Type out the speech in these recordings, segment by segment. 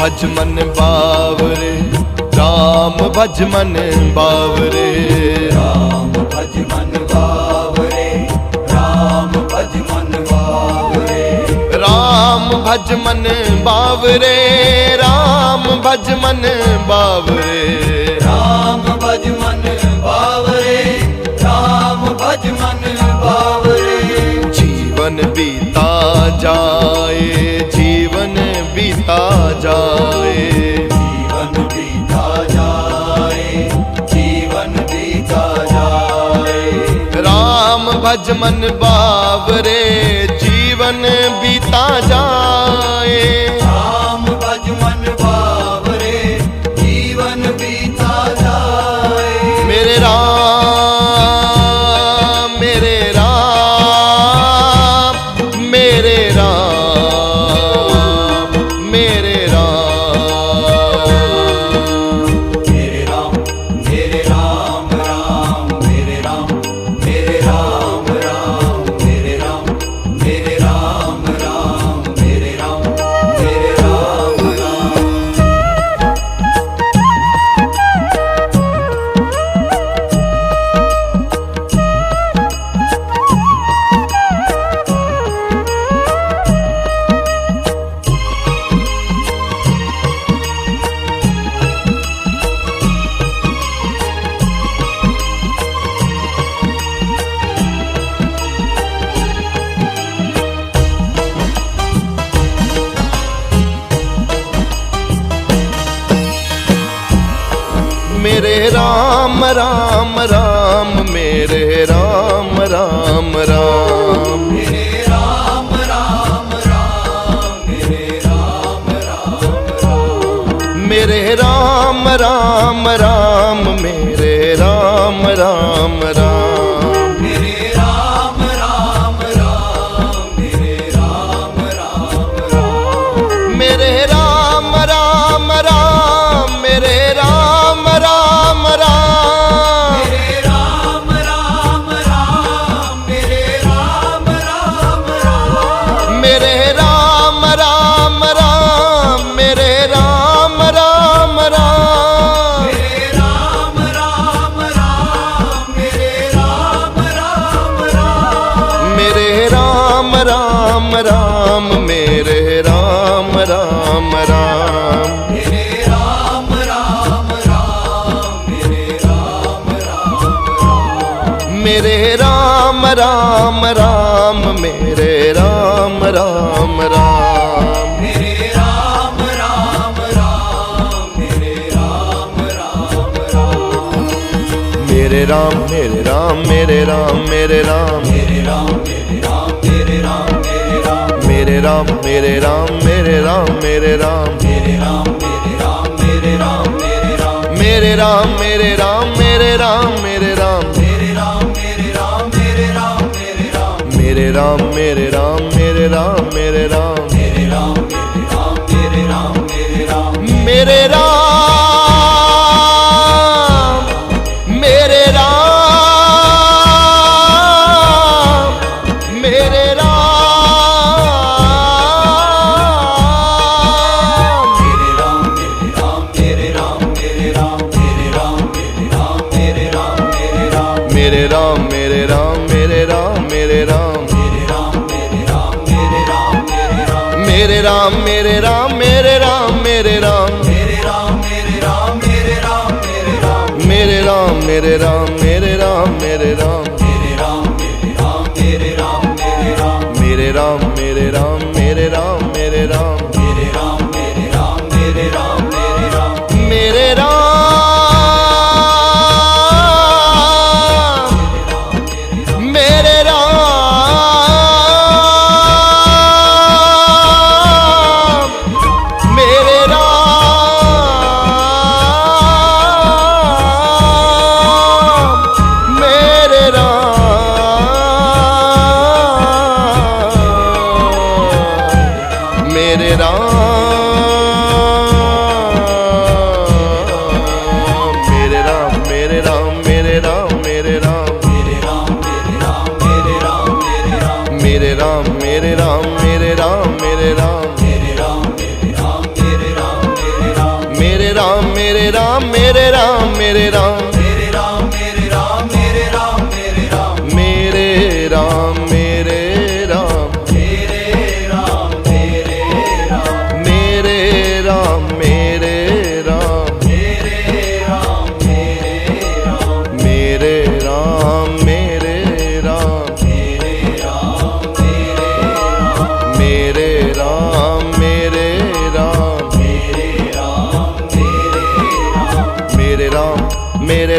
भज मन बावरे, राम भज मन बावरे। राम भज मन बावरे, राम भज मन बावरे। राम भज मन बावरे, राम भज मन बावरे। राम भज मन बावरे, राम भज मन बावरे। जीवन बीता जाए, जीवन बीता जाए, जीवन बीता जाए, जीवन बीता जाए। राम भज मन बावरे, जीवन बीता जाए। राम भज मन बावरे, जीवन बीता जाए। मेरे राम, मेरे राम, मेरे राम, मेरे राम। मेरे राम, मेरे राम, राम मेरे राम, मेरे राम, राम मेरे राम, मेरे राम, राम मेरे राम, मेरे राम, राम। मेरे राम राम राम, मेरे राम राम राम। मेरे राम, राम राम, मेरे राम, राम राम। मेरे राम राम राम, मेरे राम राम राम। मेरे राम, राम राम, मेरे राम, राम राम। मेरे राम राम राम, मेरे राम राम राम। मेरे राम, राम राम, मेरे राम, राम राम। मेरे राम राम राम, मेरे राम राम राम। मेरे राम, राम राम, मेरे राम, राम राम। मेरे राम राम राम, मेरे राम राम राम। मेरे राम, राम राम, मेरे राम, राम राम। मेरे राम राम राम, मेरे राम राम राम। मेरे राम, राम राम, मेरे राम, राम राम। मेरे राम, मेरे राम, मेरे राम, मेरे राम। मेरे राम, मेरे राम, मेरे राम, मेरे राम। मेरे राम, मेरे राम, मेरे राम, मेरे राम। मेरे राम, मेरे राम, मेरे राम, मेरे राम। मेरे राम, मेरे राम, मेरे राम, मेरे राम। मेरे राम, मेरे राम, मेरे राम, मेरे राम। मेरे राम, मेरे राम, मेरे राम, मेरे राम। मेरे राम, मेरे राम, मेरे राम, मेरे राम। मेरे राम, मेरे राम, मेरे राम। मेरे राम, मेरे राम, मेरे राम, मेरे राम। मेरे राम, मेरे राम, मेरे राम, मेरे राम। मेरे राम, मेरे राम, मेरे राम, मेरे राम। मेरे राम, मेरे राम, मेरे राम, मेरे राम। मेरे राम, मेरे राम, मेरे राम, मेरे राम। मेरे राम, मेरे राम, मेरे राम, मेरे राम। मेरे राम, मेरे राम, मेरे राम, मेरे राम। मेरे राम, मेरे राम, मेरे राम, मेरे राम। मेरे राम, मेरे राम, मेरे राम, मेरे राम। मेरे राम, मेरे राम, मेरे राम, मेरे राम। मेरे राम, मेरे राम, मेरे राम।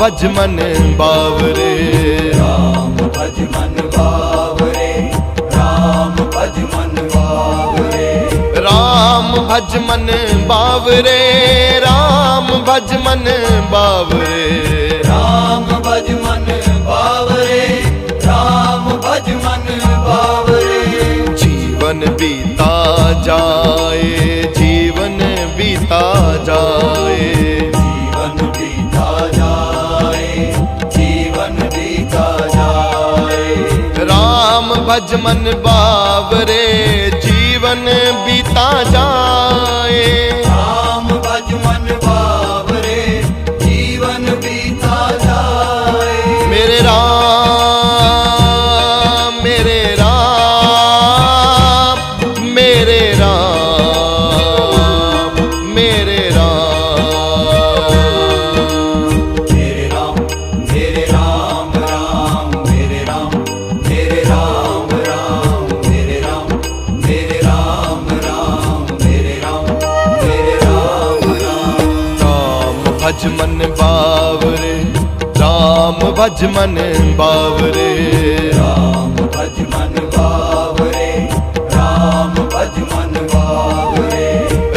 भज मन बावरे, राम भज मन बावरे, राम भज मन बावरे, राम भज मन बावरे, राम भज मन बावरे, राम भज मन बावरे, राम भज मन बावरे। जीवन बीता जाए, जीवन बीता जाए, जीवन बीता जाए, जीवन बीता जाए, राम भज मन बावरे, जीवन बीता जाए, राम भज मन बावरे, जीवन बीता जाए। मेरे राम, मेरे राम, मेरे राम, मेरे राम, मेरे राम, मेरे राम, राम मेरे राम, मेरे राम, राम मेरे राम, मेरे राम, राम मेरे राम, मेरे राम, राम। राम भज मन बावरे, राम भज मन बावरे, राम भज मन बावरे, राम भज मन बावरे,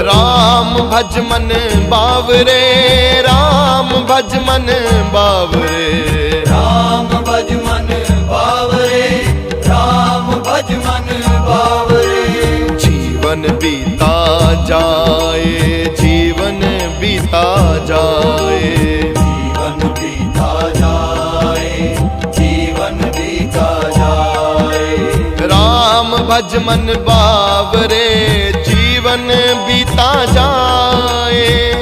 राम भज मन बावरे, राम भज मन बावरे, राम भज मन बावरे, राम भज मन बावरे। जीवन बीता जाए, जीवन बीता जाए, जीवन बीता जाए, जीवन बीता जाए, राम भज मन बावरे, जीवन बीता जाए।